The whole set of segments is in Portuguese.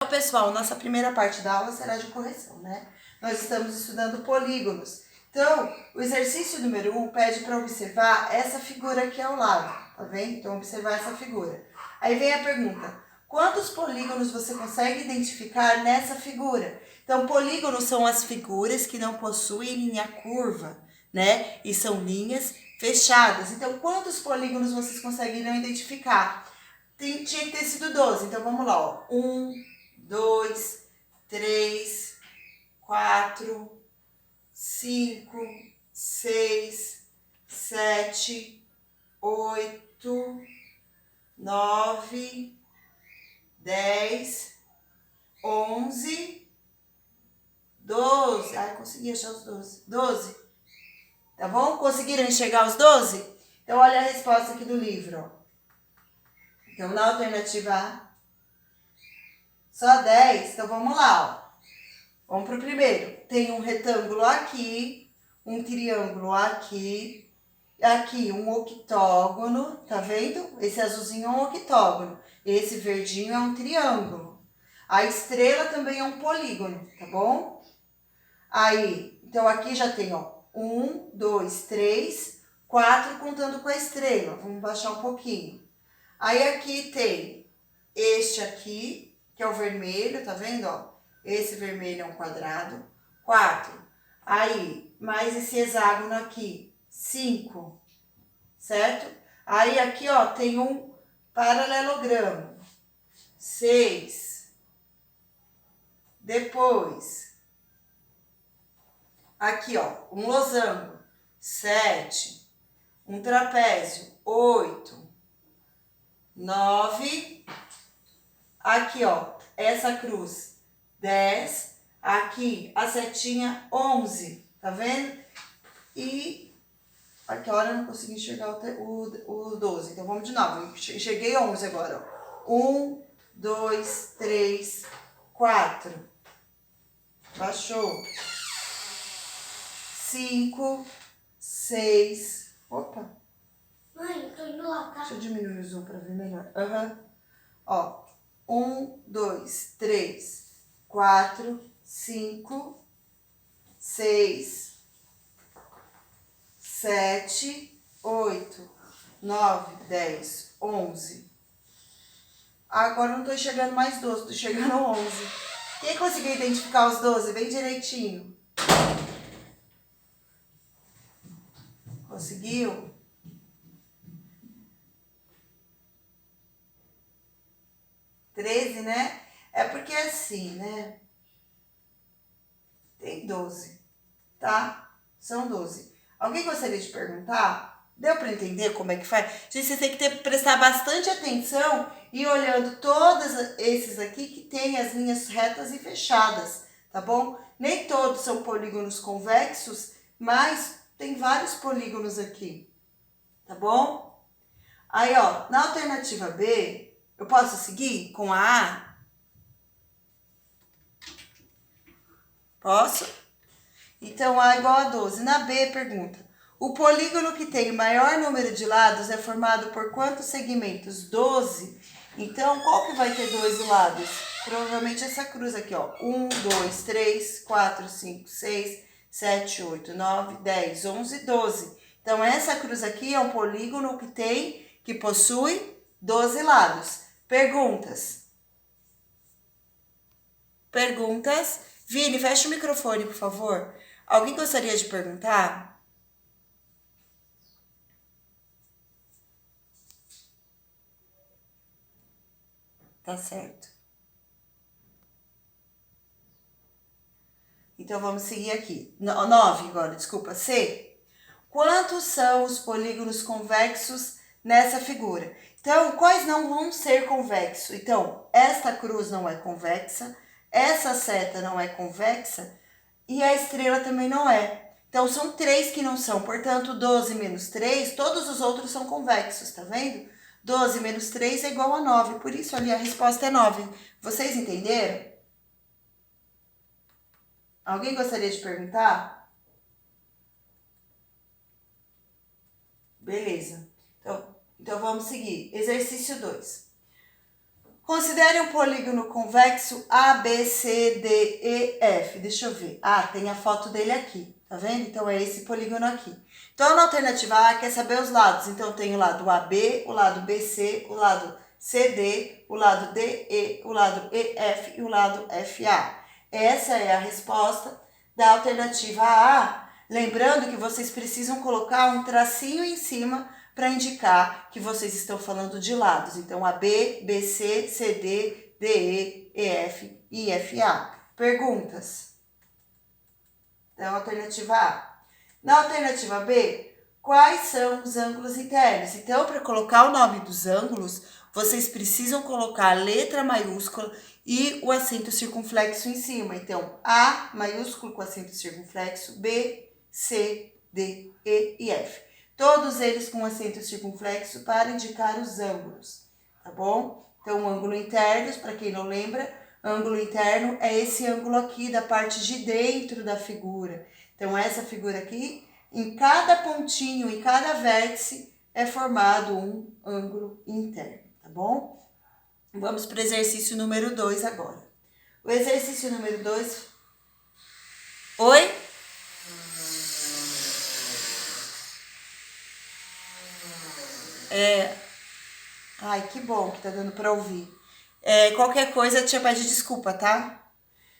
Então, pessoal, nossa primeira parte da aula será de correção, né? Nós estamos estudando polígonos. Então, o exercício número 1 pede para observar essa figura aqui ao lado, tá vendo? Então, observar essa figura. Aí vem a pergunta: quantos polígonos você consegue identificar nessa figura? Então, polígonos são as figuras que não possuem linha curva, né? E são linhas fechadas. Então, quantos polígonos vocês conseguiram identificar? Tinha que ter sido 12. Então, vamos lá, ó. 1, 2, 3, 4, 5, 6, 7, 8, 9, 10, 11, 12. Ai, consegui achar os 12. 12. Tá bom? Conseguiram enxergar os 12? Então, olha a resposta aqui do livro, ó. Então, na alternativa A, só 10. Então, vamos lá, ó. Vamos para o primeiro. Tem um retângulo aqui, um triângulo aqui, aqui um octógono, tá vendo? Esse azulzinho é um octógono, esse verdinho é um triângulo. A estrela também é um polígono, tá bom? Aí, então aqui já tem, ó, 1, 2, 3, 4 contando com a estrela. Vamos baixar um pouquinho. Aí aqui tem este aqui, que é o vermelho, tá vendo, ó? Esse vermelho é um quadrado. 4. Aí, mais esse hexágono aqui. 5. Certo? Aí, aqui, ó, tem um paralelogramo. 6. Depois, aqui, ó, um losango. 7. Um trapézio. 8. 9. Aqui, ó, essa cruz. 10, aqui a setinha 11, tá vendo? E aqui, olha, eu não consegui enxergar o 12, então vamos de novo, eu enxerguei 11 agora, ó. 1, 2, 3, 4, baixou, 5, 6, opa. Mãe, eu tô indo lá, tá? Deixa eu diminuir o zoom pra ver melhor, ó, 1, 2, 3, 4, 5, 6, 7, 8, 9, 10, 11. Agora eu não tô enxergando mais 12, tô enxergando 11. Quem conseguiu identificar os 12 bem direitinho? Conseguiu? Treze, né? É porque assim, né? Tem 12, tá? São 12. Alguém gostaria de perguntar? Deu para entender como é que faz? Gente, você tem que prestar bastante atenção e olhando todos esses aqui que tem as linhas retas e fechadas, tá bom? Nem todos são polígonos convexos, mas tem vários polígonos aqui, tá bom? Aí, ó, na alternativa B, eu posso seguir com a A? Posso? Então, A igual a 12. Na B, pergunta: o polígono que tem o maior número de lados é formado por quantos segmentos? 12. Então, qual que vai ter 12 lados? Provavelmente essa cruz aqui, ó. 1, 2, 3, 4, 5, 6, 7, 8, 9, 10, 11, 12. Então, essa cruz aqui é um polígono que possui 12 lados. Perguntas? Perguntas? Vini, fecha o microfone, por favor. Alguém gostaria de perguntar? Tá certo. Então, vamos seguir aqui. 9 agora, desculpa. C. Quantos são os polígonos convexos nessa figura? Então, quais não vão ser convexos? Então, esta cruz não é convexa, essa seta não é convexa e a estrela também não é. Então, são 3 que não são. Portanto, 12 menos 3, todos os outros são convexos, tá vendo? 12 menos 3 é igual a 9. Por isso, ali a resposta é 9. Vocês entenderam? Alguém gostaria de perguntar? Beleza. Então vamos seguir. Exercício 2. Considere um polígono convexo ABCDEF. Deixa eu ver. Ah, tem a foto dele aqui. Tá vendo? Então, é esse polígono aqui. Então, na alternativa A, quer saber os lados. Então, tem o lado AB, o lado BC, o lado CD, o lado DE, o lado EF e o lado FA. Essa é a resposta da alternativa A. Lembrando que vocês precisam colocar um tracinho em cima para indicar que vocês estão falando de lados. Então, AB, BC, CD, DE, EF e FA. Perguntas? Então, alternativa A. Na alternativa B, quais são os ângulos internos? Então, para colocar o nome dos ângulos, vocês precisam colocar a letra maiúscula e o acento circunflexo em cima. Então, A maiúsculo com acento circunflexo, B, C, D, E e F. Todos eles com acento circunflexo para indicar os ângulos, tá bom? Então, ângulo interno, para quem não lembra, ângulo interno é esse ângulo aqui da parte de dentro da figura. Então, essa figura aqui, em cada pontinho, em cada vértice, é formado um ângulo interno, tá bom? Vamos para o exercício número 2 agora. O exercício número 2... Oi? Ai, que bom que tá dando para ouvir. Qualquer coisa, a tia pede desculpa, tá?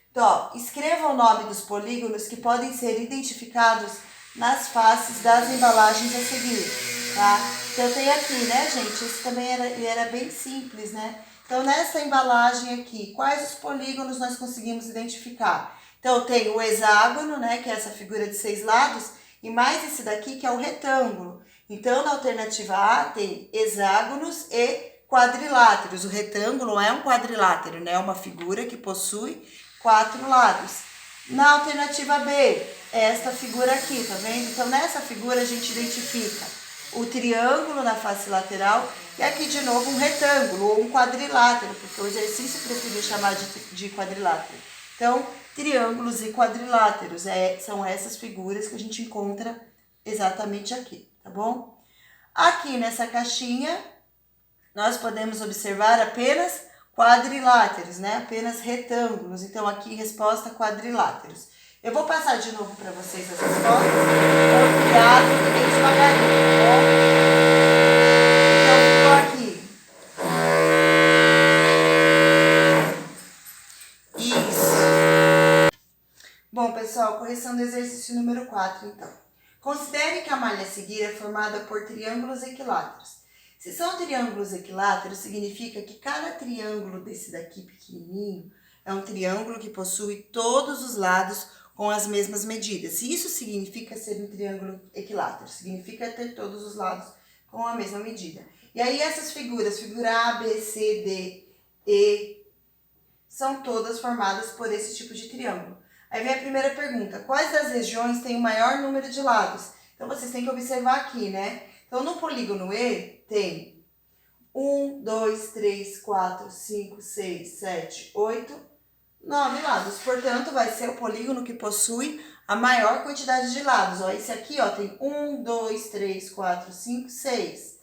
Então, ó, escreva o nome dos polígonos que podem ser identificados nas faces das embalagens a seguir, tá? Então, eu tenho aqui, né, gente? Esse também era bem simples, né? Então, nessa embalagem aqui, quais os polígonos nós conseguimos identificar? Então, eu tenho o hexágono, né, que é essa figura de 6 lados, e mais esse daqui, que é o retângulo. Então, na alternativa A, tem hexágonos e quadriláteros. O retângulo é um quadrilátero, né? É uma figura que possui 4 lados. Na alternativa B, é esta figura aqui, tá vendo? Então, nessa figura, a gente identifica o triângulo na face lateral e aqui, de novo, um retângulo ou um quadrilátero, porque o exercício preferiu chamar de quadrilátero. Então, triângulos e quadriláteros são essas figuras que a gente encontra exatamente aqui, tá bom? Aqui nessa caixinha, nós podemos observar apenas quadriláteros, né? Apenas retângulos. Então, aqui, resposta quadriláteros. Eu vou passar de novo para vocês as respostas. Então, cuidado e bem devagarinho, tá bom? Então, ficou aqui. Isso. Bom, pessoal, correção do exercício número 4, então. Considere que a malha a seguir é formada por triângulos equiláteros. Se são triângulos equiláteros, significa que cada triângulo desse daqui pequenininho é um triângulo que possui todos os lados com as mesmas medidas. E isso significa ser um triângulo equilátero, significa ter todos os lados com a mesma medida. E aí essas figuras, figura A, B, C, D, E, são todas formadas por esse tipo de triângulo. Aí vem a primeira pergunta, quais das regiões têm o maior número de lados? Então, vocês têm que observar aqui, né? Então, no polígono E, tem 1, 2, 3, 4, 5, 6, 7, 8, 9 lados. Portanto, vai ser o polígono que possui a maior quantidade de lados. Ó, esse aqui, ó, tem 1, 2, 3, 4, 5, 6.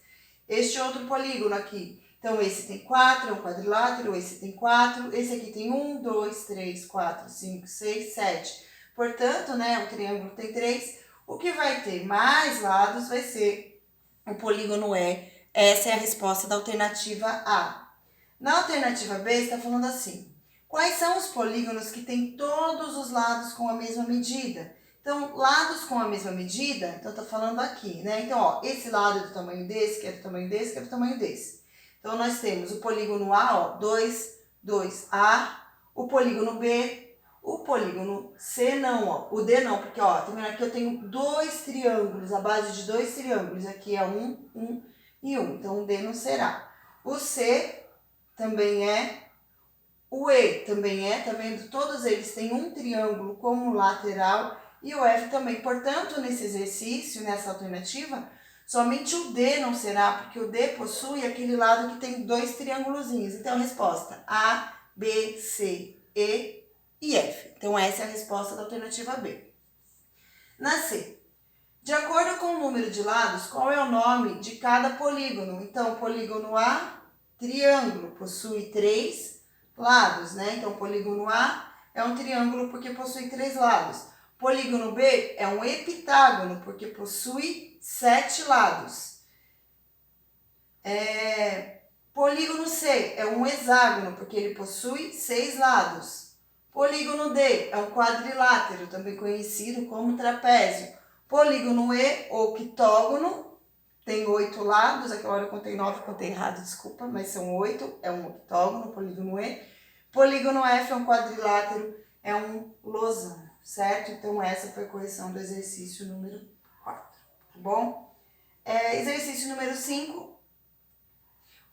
Este outro polígono aqui. Então, esse tem 4, é um quadrilátero, esse tem 4, esse aqui tem 1, 2, 3, 4, 5, 6, 7. Portanto, né, o triângulo tem 3. O que vai ter mais lados vai ser o polígono E. Essa é a resposta da alternativa A. Na alternativa B, está falando assim, quais são os polígonos que têm todos os lados com a mesma medida? Então, lados com a mesma medida, então está falando aqui, né? Então, ó, esse lado é do tamanho desse, que é do tamanho desse, que é do tamanho desse. Então, nós temos o polígono A, ó, 2, 2A, o polígono B, o polígono C não, ó, o D não, porque, ó, tá vendo aqui eu tenho 2 triângulos, a base de 2 triângulos, aqui é 1, 1 e 1, então o D não será. O C também é, o E também é, tá vendo? Todos eles têm um triângulo como lateral e o F também. Portanto, nesse exercício, nessa alternativa, somente o D não será, porque o D possui aquele lado que tem 2 triângulozinhos. Então, a resposta A, B, C, E e F. Então, essa é a resposta da alternativa B. Na C, de acordo com o número de lados, qual é o nome de cada polígono? Então, polígono A triângulo, possui 3 lados, né? Então, o polígono A é um triângulo porque possui 3 lados. Polígono B é um heptágono porque possui 7 lados. Polígono C é um hexágono porque ele possui 6 lados. Polígono D é um quadrilátero, também conhecido como trapézio. Polígono E, octógono, tem 8 lados. Aquela hora eu contei 9, contei errado, desculpa, mas são 8, é um octógono, polígono E. Polígono F é um quadrilátero, é um losango, certo? Então, essa foi a correção do exercício número 4, tá bom? Exercício número 5.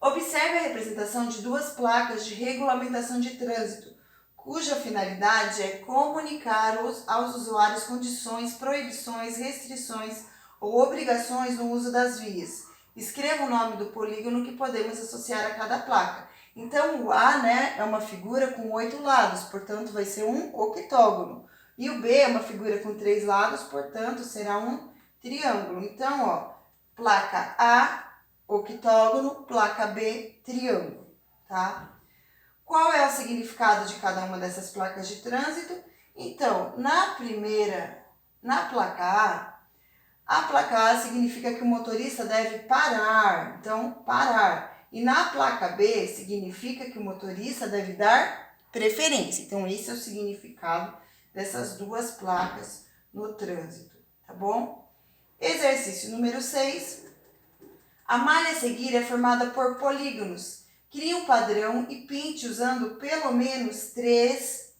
Observe a representação de 2 placas de regulamentação de trânsito, cuja finalidade é comunicar aos usuários condições, proibições, restrições ou obrigações no uso das vias. Escreva o nome do polígono que podemos associar a cada placa. Então, o A, né, é uma figura com 8 lados, portanto, vai ser um octógono. E o B é uma figura com 3 lados, portanto, será um triângulo. Então, ó, placa A, octógono, placa B, triângulo, tá? Qual é o significado de cada uma dessas placas de trânsito? Então, na placa A significa que o motorista deve parar, então, parar. E na placa B significa que o motorista deve dar preferência. Então, esse é o significado dessas 2 placas no trânsito, tá bom? Exercício número 6. A malha a seguir é formada por polígonos. Crie um padrão e pinte usando pelo menos 3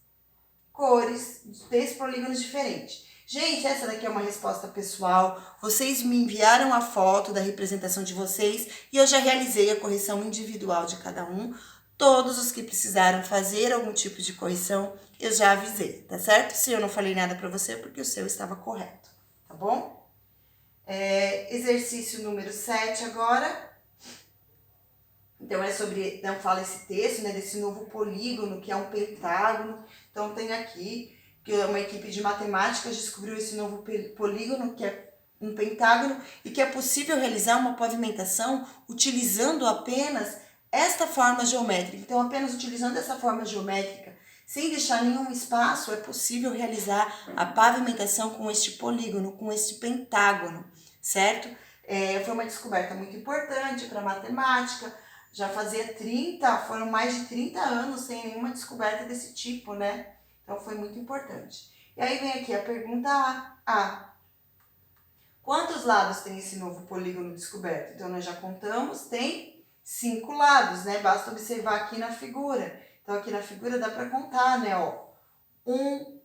cores, 3 polígonos diferentes. Gente, essa daqui é uma resposta pessoal. Vocês me enviaram a foto da representação de vocês e eu já realizei a correção individual de cada um. Todos os que precisaram fazer algum tipo de correção, eu já avisei, tá certo? Se eu não falei nada para você, é porque o seu estava correto, tá bom? Exercício número 7 agora. Então, não fala esse texto, né, desse novo polígono, que é um pentágono. Então, tem aqui que uma equipe de matemáticas descobriu esse novo polígono, que é um pentágono, e que é possível realizar uma pavimentação utilizando apenas esta forma geométrica. Então, apenas utilizando essa forma geométrica, sem deixar nenhum espaço, é possível realizar a pavimentação com este polígono, com este pentágono, certo? Foi uma descoberta muito importante para a matemática. Já foram mais de 30 anos sem nenhuma descoberta desse tipo, né? Então, foi muito importante. E aí vem aqui a pergunta A. Quantos lados tem esse novo polígono descoberto? Então, nós já contamos, tem 5 lados, né? Basta observar aqui na figura. Então, aqui na figura dá para contar, né? Ó, 1,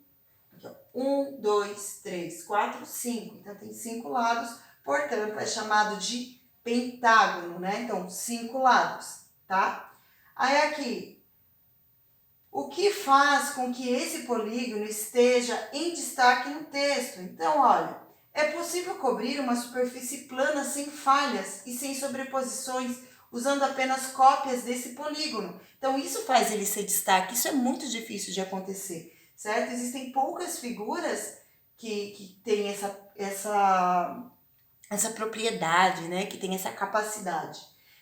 2, 3, 4, 5. Então, tem 5 lados, portanto, é chamado de pentágono, né? Então, 5 lados, tá? Aí aqui, o que faz com que esse polígono esteja em destaque no texto? Então, olha, é possível cobrir uma superfície plana sem falhas e sem sobreposições, usando apenas cópias desse polígono. Então, isso faz ele ser destaque. Isso é muito difícil de acontecer, certo? Existem poucas figuras que têm essa propriedade, né? Que tem essa capacidade.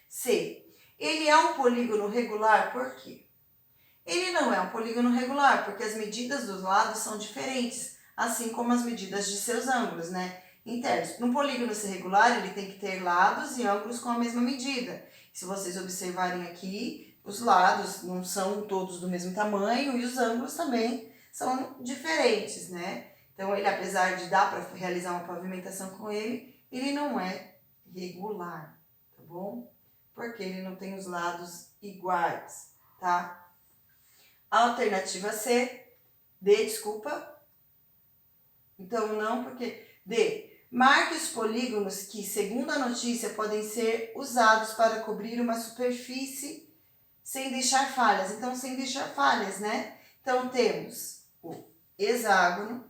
C. Ele é um polígono regular, por quê? Ele não é um polígono regular, porque as medidas dos lados são diferentes, assim como as medidas de seus ângulos, né, internos. Num polígono ser regular, ele tem que ter lados e ângulos com a mesma medida. Se vocês observarem aqui, os lados não são todos do mesmo tamanho e os ângulos também são diferentes, né? Então, ele, apesar de dar para realizar uma pavimentação com ele, ele não é regular, tá bom? Porque ele não tem os lados iguais, tá? Alternativa desculpa. Então, não, porque D. Marque os polígonos que, segundo a notícia, podem ser usados para cobrir uma superfície sem deixar falhas. Então, sem deixar falhas, né? Então, temos o hexágono,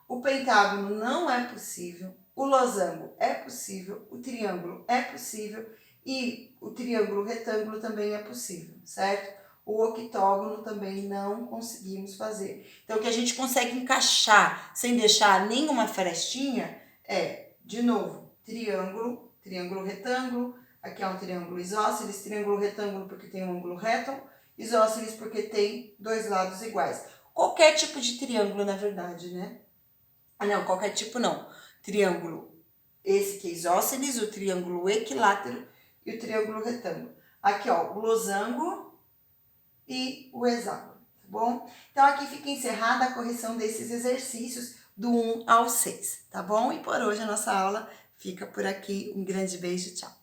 o pentágono não é possível, o losango é possível, o triângulo é possível e o triângulo retângulo também é possível, certo? O octógono também não conseguimos fazer. Então, o que a gente consegue encaixar sem deixar nenhuma frestinha é, de novo, triângulo, retângulo, Aqui é um triângulo isósceles, triângulo retângulo porque tem um ângulo reto, isósceles porque tem dois lados iguais. Qualquer tipo de triângulo, na verdade, né? Ah, não, qualquer tipo não. Triângulo, esse que é isósceles, o triângulo equilátero e o triângulo retângulo. Aqui, ó, o losango e o hexágono, tá bom? Então, aqui fica encerrada a correção desses exercícios do 1 ao 6, tá bom? E por hoje a nossa aula fica por aqui. Um grande beijo, tchau!